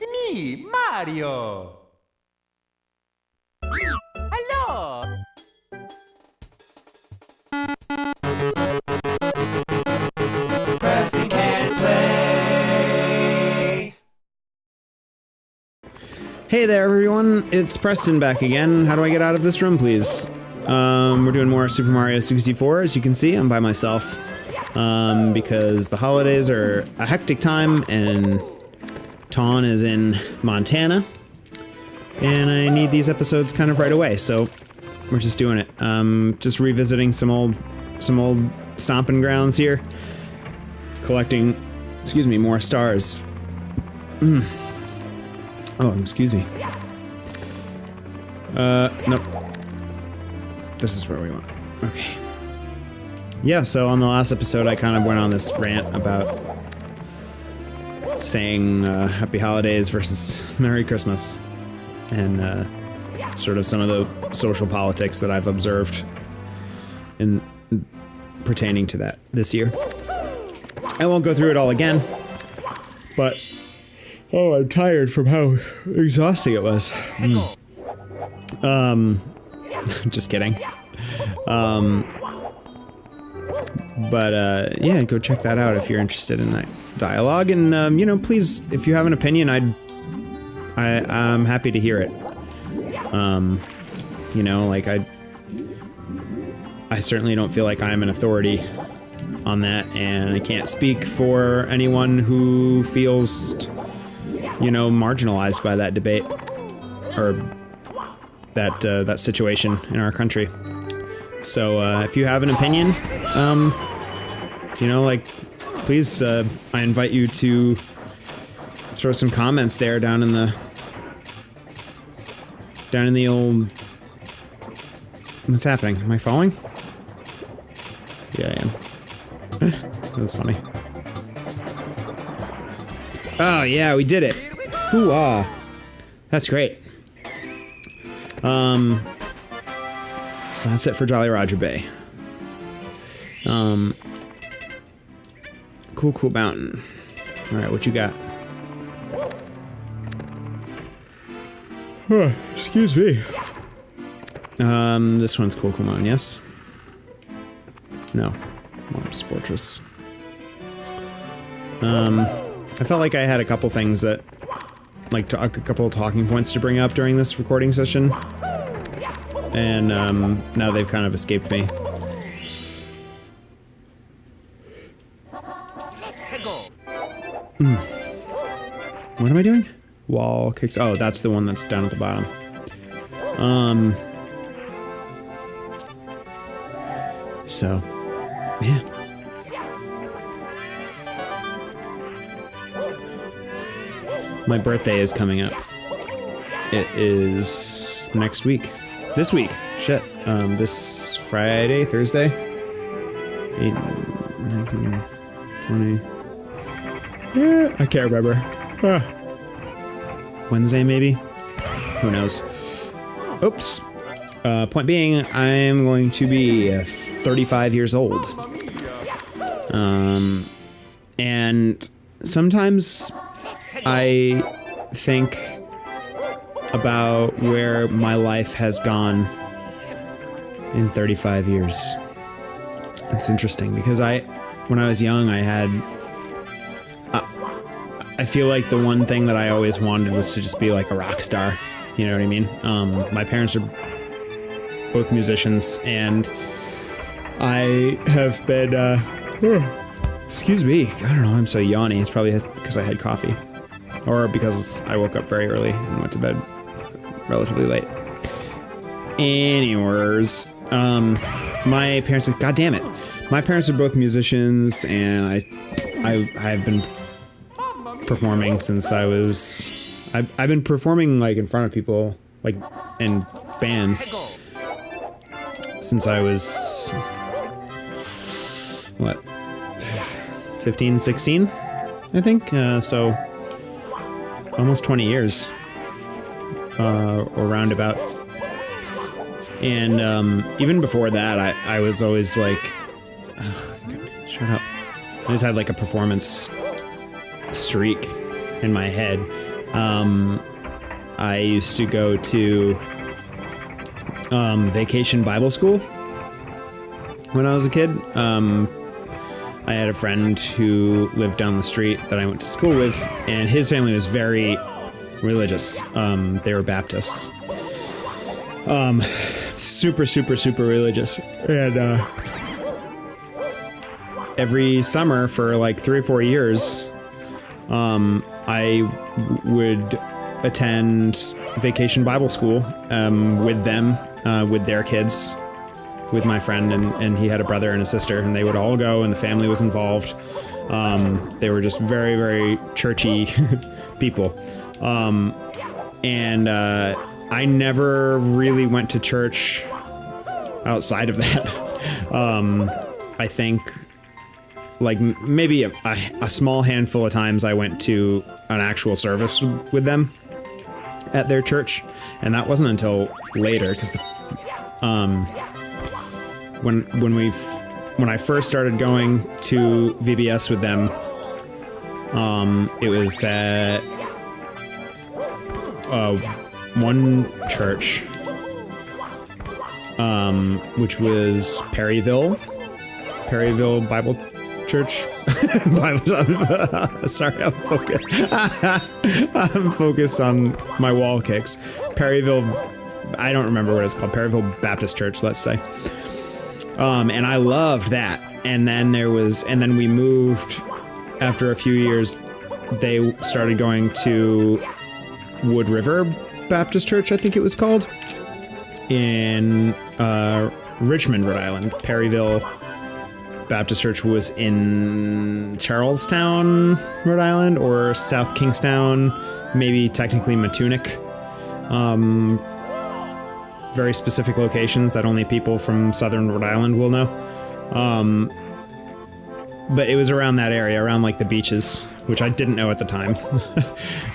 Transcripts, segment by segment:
It's me, Mario. Hello. Preston can't play. Hey there, everyone. It's Preston back again. How do I get out of this room, please? We're doing more Super Mario 64. As you can see, I'm by myself. Because the holidays are a hectic time, and Tawn is in Montana. And I need these episodes kind of right away, so we're just doing it. Just revisiting some old stomping grounds here. Collecting, more stars. Oh, excuse me. Nope. This is where we want. Okay. Yeah, so on the last episode, I kind of went on this rant about saying Happy Holidays versus Merry Christmas. And sort of some of the social politics that I've observed in pertaining to that this year. I won't go through it all again, but oh, I'm tired from how exhausting it was. Just kidding. But yeah, go check that out if you're interested in that dialogue. And you know, please, if you have an opinion, I'm happy to hear it. You know, like I certainly don't feel like I'm an authority on that, and I can't speak for anyone who feels, you know, marginalized by that debate or that situation in our country. So if you have an opinion, you know, like, please, I invite you to throw some comments there down in the old. What's happening? Am I falling? Yeah, I am. That was funny. Oh yeah, we did it. Hoo-ah. That's great. So that's it for Jolly Roger Bay. Cool mountain. Alright, what you got? Excuse me. This one's Cool Mountain, yes? No. Mom's Fortress. I felt like I had a couple things that, like, a couple of talking points to bring up during this recording session. And, now they've kind of escaped me. What am I doing? Wall kicks. Oh, that's the one that's down at the bottom. So, yeah. My birthday is coming up. It is next week. This week. Shit. This Friday, Thursday. 8, 19, 20. Yeah, I can't remember. Wednesday, maybe? Who knows? Oops. Point being, I'm going to be 35 years old. And sometimes I think about where my life has gone in 35 years. It's interesting because when I was young, I feel like the one thing that I always wanted was to just be like a rock star. You know what I mean? My parents are both musicians, and I have been, excuse me, I don't know, I'm so yawny. It's probably because I had coffee. Or because I woke up very early and went to bed relatively late. Anyways, my parents, god damn it. My parents are both musicians, and I've been performing since I was... I've been performing, like, in front of people, like, in bands, since I was... what? 15, 16? I think, so... almost 20 years. Or roundabout. And, even before that, I was always like... ugh, God, shut up. I just had, like, a performance streak in my head. I used to go to vacation Bible school when I was a kid. I had a friend who lived down the street that I went to school with, and his family was very religious. They were Baptists. Super, super, super religious. And every summer for like 3 or 4 years, I would attend vacation Bible school with them, with their kids, with my friend, and he had a brother and a sister, and they would all go, and the family was involved. They were just very, very churchy people. And I never really went to church outside of that. I think like maybe a small handful of times I went to an actual service with them at their church, and that wasn't until later, because when I first started going to VBS with them, it was at one church, which was Perryville Bible Church. Sorry, I'm focused on my wall kicks. Perryville, I don't remember what it's called. Perryville Baptist Church, let's say. And I loved that. And then we moved after a few years. They started going to Wood River Baptist Church, I think it was called, in Richmond, Rhode Island. Perryville Baptist Church was in Charlestown, Rhode Island, or South Kingstown, maybe technically Matunic. Very specific locations that only people from southern Rhode Island will know. But it was around that area, around like the beaches, which I didn't know at the time.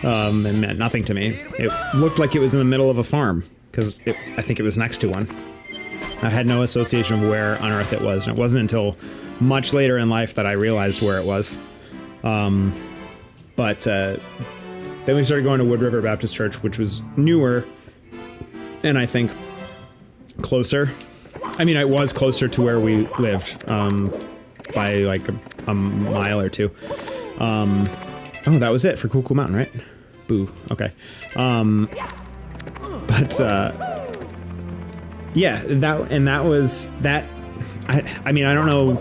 It meant nothing to me. It looked like it was in the middle of a farm, because I think it was next to one. I had no association of where on earth it was, and it wasn't until much later in life that I realized where it was. But then we started going to Wood River Baptist Church, which was newer, and I think closer. I mean, it was closer to where we lived, by like a mile or two. Oh, that was it for Cool Cool Mountain, right? Boo. Okay. Yeah, that was that. I mean, I don't know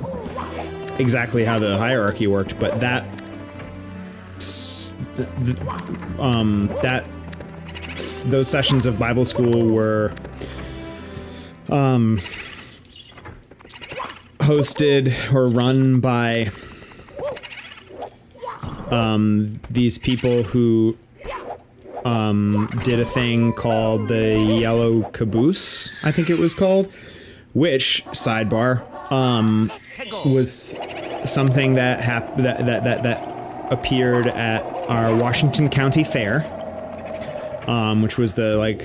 exactly how the hierarchy worked, but those sessions of Bible school were hosted or run by these people who did a thing called the Yellow Caboose, I think it was called, which, sidebar, was something that appeared at our Washington County Fair, which was the, like,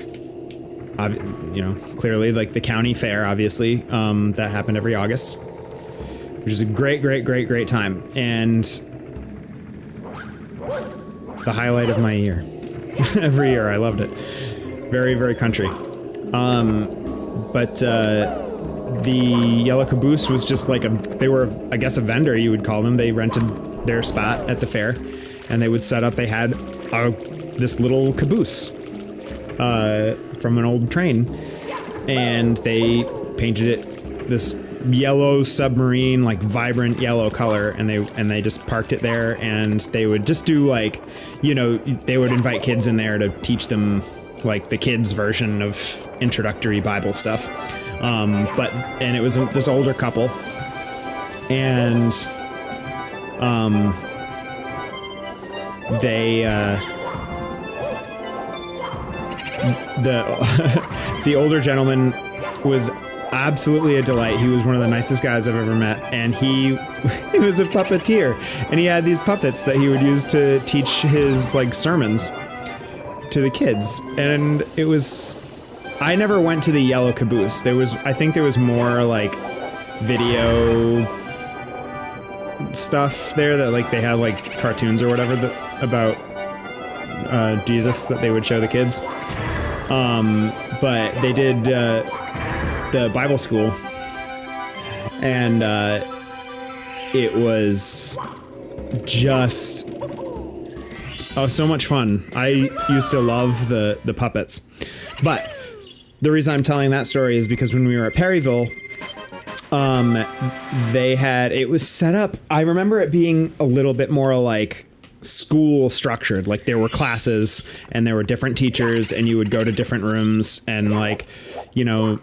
clearly, like, the county fair, obviously, that happened every August, which is a great, great, great, great time, and the highlight of my year. Every year, I loved it. Very, very country. But the Yellow Caboose was just like they were, I guess, a vendor, you would call them. They rented their spot at the fair, and they would set up, they had this little caboose from an old train, and they painted it this yellow submarine, like vibrant yellow color, and they just parked it there, and they would just do, like, they would invite kids in there to teach them, like, the kids version of introductory Bible stuff. And it was this older couple, and they the older gentleman was absolutely a delight. He was one of the nicest guys I've ever met, and he was a puppeteer, and he had these puppets that he would use to teach his, like, sermons to the kids. And it was, I never went to the Yellow Caboose. I think there was more, like, video stuff there, that, like, they had, like, cartoons or whatever about Jesus that they would show the kids. But they did the Bible school, and it was just so much fun. I used to love the puppets, but the reason I'm telling that story is because when we were at Perryville, it was set up. I remember it being a little bit more like school structured. Like there were classes and there were different teachers and you would go to different rooms and like, you know,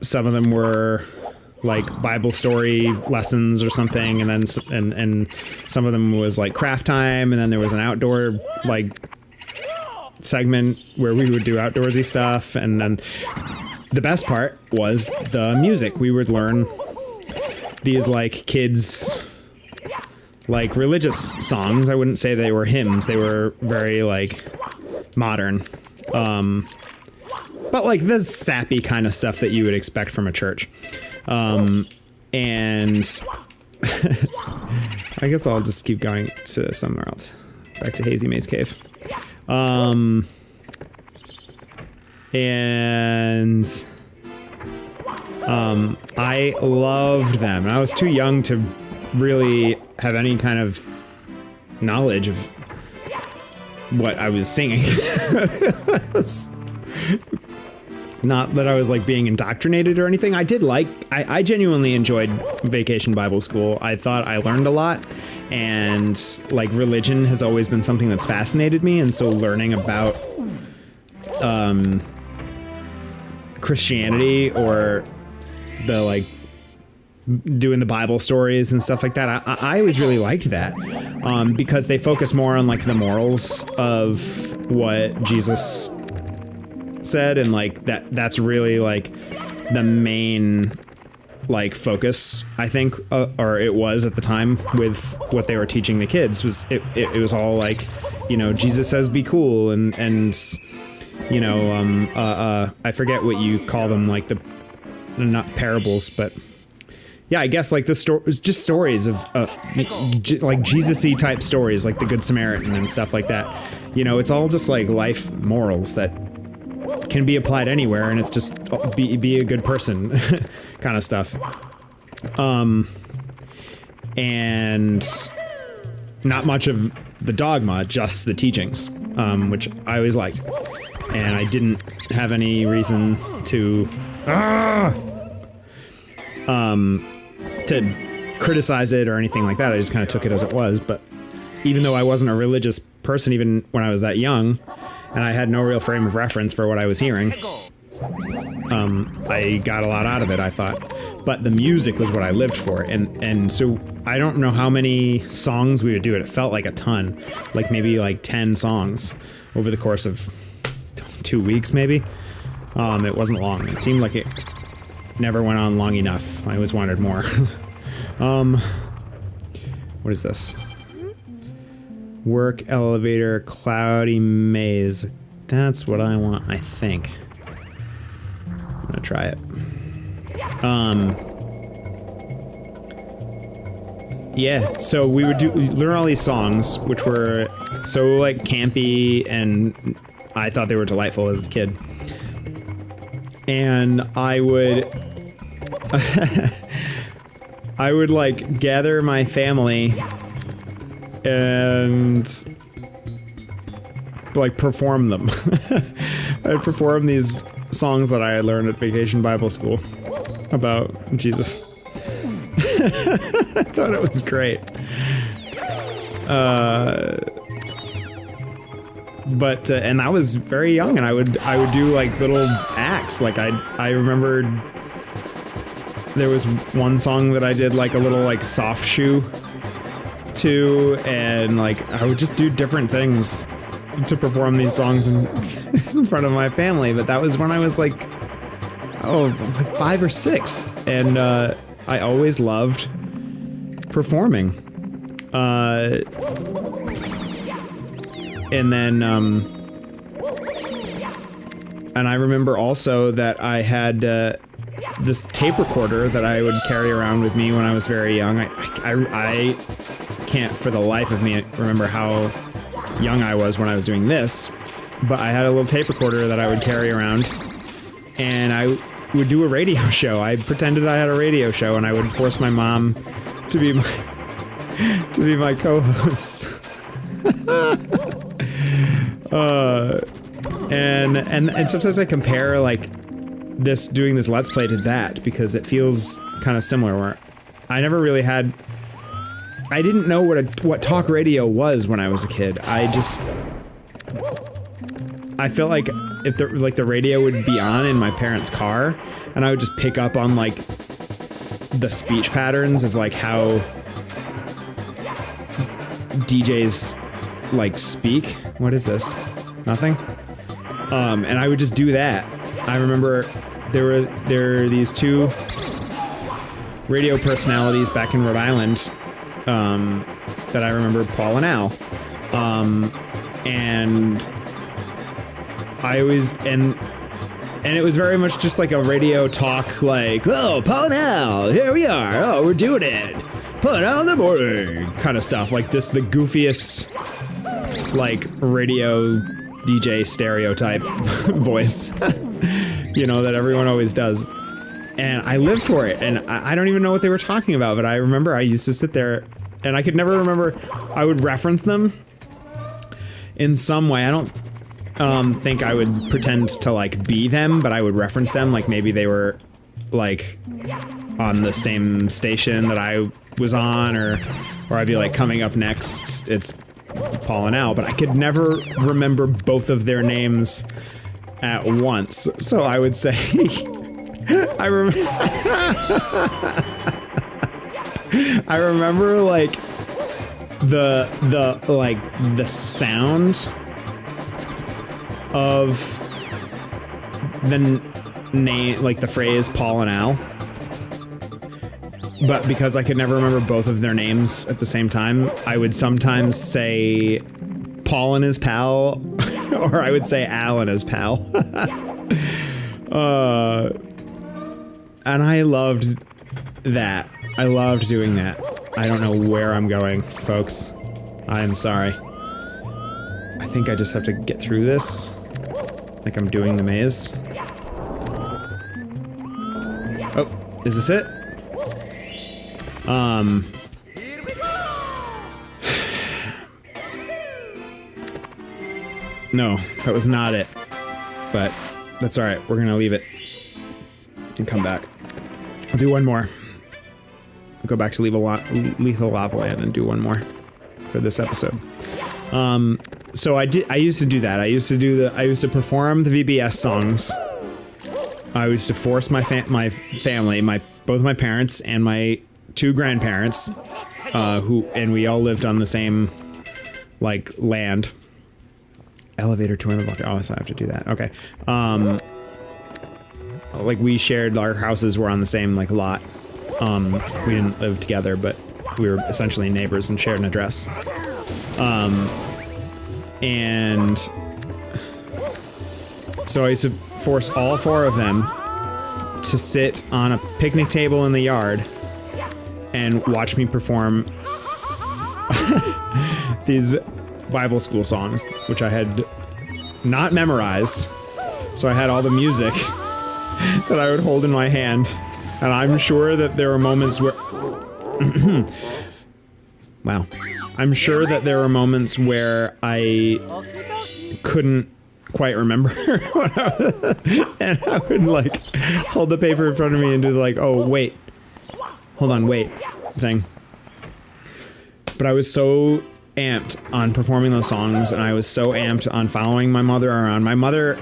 some of them were like Bible story lessons or something. And then, and some of them was like craft time. And then there was an outdoor like segment where we would do outdoorsy stuff. And then the best part was the music. We would learn these like kids like religious songs. I wouldn't say they were hymns. They were very like modern. But like the sappy kind of stuff that you would expect from a church. And I guess I'll just keep going to somewhere else. Back to Hazy Maze Cave. I loved them. I was too young to really have any kind of knowledge of what I was singing. Not that I was like being indoctrinated or anything. I genuinely enjoyed Vacation Bible School. I thought I learned a lot, and like religion has always been something that's fascinated me. And so learning about Christianity or the like doing the Bible stories and stuff like that, I always really liked that, because they focus more on like the morals of what Jesus said, and like that's really like the main like focus, I think, or it was at the time with what they were teaching the kids. Was it was all like, you know, Jesus says be cool, and you know, I forget what you call them, like the not parables, but yeah, I guess like the story was just stories of like Jesus-y type stories, like the Good Samaritan and stuff like that. You know, it's all just like life morals that can be applied anywhere, and it's just be a good person kind of stuff. And not much of the dogma, just the teachings, which I always liked. And I didn't have any reason to criticize it or anything like that. I just kind of took it as it was. But even though I wasn't a religious person, even when I was that young, and I had no real frame of reference for what I was hearing, I got a lot out of it, I thought. But the music was what I lived for, and so I don't know how many songs we would do. It felt like a ton, like maybe like 10 songs over the course of 2 weeks, maybe. It wasn't long. It seemed like it never went on long enough. I always wanted more. What is this? Work elevator, cloudy maze. That's what I want, I think. I'm gonna try it. Yeah, so we would learn all these songs, which were so like campy, and I thought they were delightful as a kid. And I would I would like gather my family and like perform them. I'd perform these songs that I had learned at Vacation Bible School about Jesus. I thought it was great. But and I was very young, and I would do like little acts. Like I remembered there was one song that I did like a little like soft shoe to, and like I would just do different things to perform these songs in front of my family. But that was when I was like, like 5 or 6, and I always loved performing. And then and I remember also that I had this tape recorder that I would carry around with me when I was very young. I can't for the life of me remember how young I was when I was doing this, but I had a little tape recorder that I would carry around, and I would do a radio show. I pretended I had a radio show, and I would force my mom to be my co-host. And sometimes I compare like doing this Let's Play to that, because it feels kind of similar, where I never really had, I didn't know what talk radio was when I was a kid. I felt like if the radio would be on in my parents' car, and I would just pick up on like the speech patterns of like how DJs like speak. What is this? Nothing? And I would just do that. I remember there were these two radio personalities back in Rhode Island that I remember, Paul and Al. And I always, and it was very much just like a radio talk, like, oh, Paul and Al, here we are, oh, we're doing it, Paul and Al in the morning, kind of stuff, like this, the goofiest, like, radio DJ stereotype voice, you know, that everyone always does. And I lived for it, and I don't even know what they were talking about, but I remember I used to sit there, and I could never remember, I would reference them in some way. I don't think I would pretend to like be them, but I would reference them, like maybe they were like on the same station that I was on, or I'd be like, coming up next, it's Paul and Al, but I could never remember both of their names at once. So I would say, I remember like the sound of the name, like the phrase Paul and Al, but because I could never remember both of their names at the same time, I would sometimes say Paul and his pal, or I would say Al and his pal. And I loved that. I loved doing that. I don't know where I'm going, folks. I'm sorry. I think I just have to get through this. Like I'm doing the maze. Oh, is this it? No, that was not it. But that's alright, we're gonna leave it. And come back. I'll do one more. I'll go back to Lethal Lava Land and do one more for this episode. So I used to do that. I used to perform the VBS songs. I used to force my family, both my parents and my two grandparents, and we all lived on the same, like, land. Elevator tour in the volcano. Oh, so I have to do that. Okay. Like, we shared, our houses were on the same, like, lot. We didn't live together, but we were essentially neighbors and shared an address. And so I used to force all four of them to sit on a picnic table in the yard and watch me perform these Bible school songs, which I had not memorized. So I had all the music that I would hold in my hand. And I'm sure that there were moments where... Wow. I'm sure that there were moments where I couldn't quite remember what and I would, like, hold the paper in front of me and do the, like, oh, wait. Hold on, wait thing. But I was so amped on performing those songs, and I was so amped on following my mother around. My mother,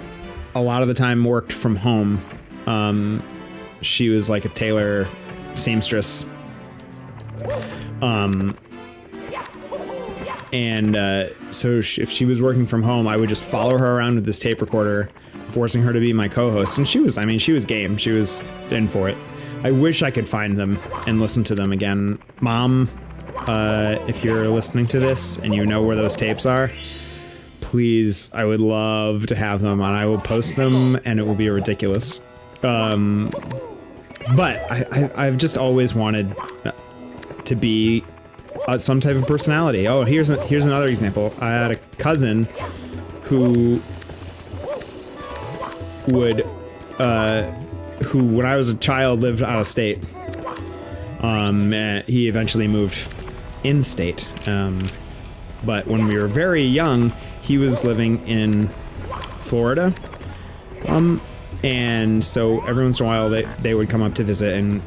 a lot of the time, worked from home. She was like a tailor seamstress. So if she was working from home, I would just follow her around with this tape recorder, forcing her to be my co-host. And she was game. She was in for it. I wish I could find them and listen to them again. Mom, if you're listening to this and you know where those tapes are, please, I would love to have them, and I will post them, and it will be ridiculous. But I've just always wanted to be some type of personality. Oh, here's another example. I had a cousin who would, who when I was a child lived out of state. He eventually moved in state. But when we were very young, he was living in Florida. And so every once in a while they would come up to visit, and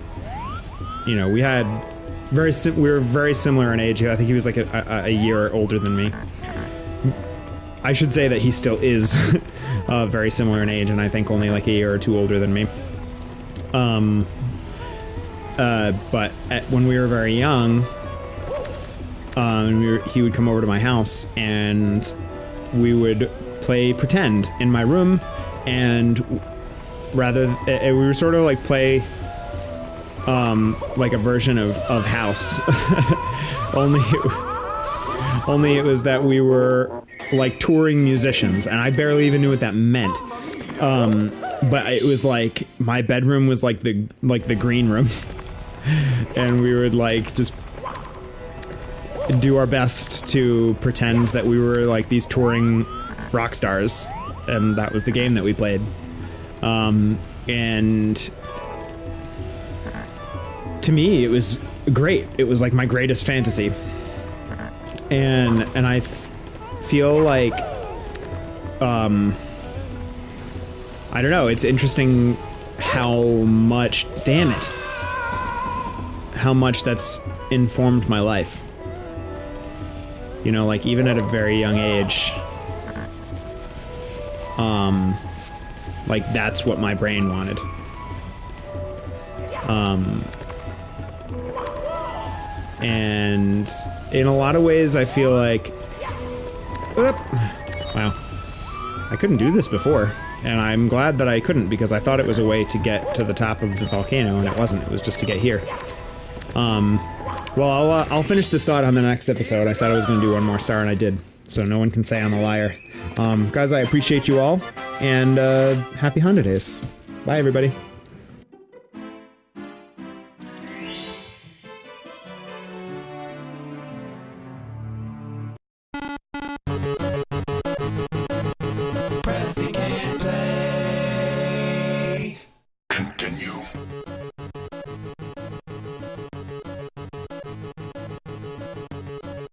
you know, we were very similar in age. I think he was like a year older than me. I should say that he still is very similar in age, and I think only like a year or two older than me. But when we were very young, he would come over to my house, and we would play pretend in my room, and we were sort of like play like a version of House. only it was that we were like touring musicians, and I barely even knew what that meant. But it was like my bedroom was like the green room, and we would like just do our best to pretend that we were like these touring rock stars, and that was the game that we played. And to me, it was great. It was like my greatest fantasy. And I feel like, I don't know, it's interesting how much that's informed my life. You know, like even at a very young age, like that's what my brain wanted. And in a lot of ways I feel like, wow, I couldn't do this before, and I'm glad that I couldn't, because I thought it was a way to get to the top of the volcano, and it wasn't. It was just to get here. Well, I'll finish this thought on the next episode. I said I was going to do one more star, and I did, so no one can say I'm a liar. Guys, I appreciate you all, and happy holidays. Bye, everybody.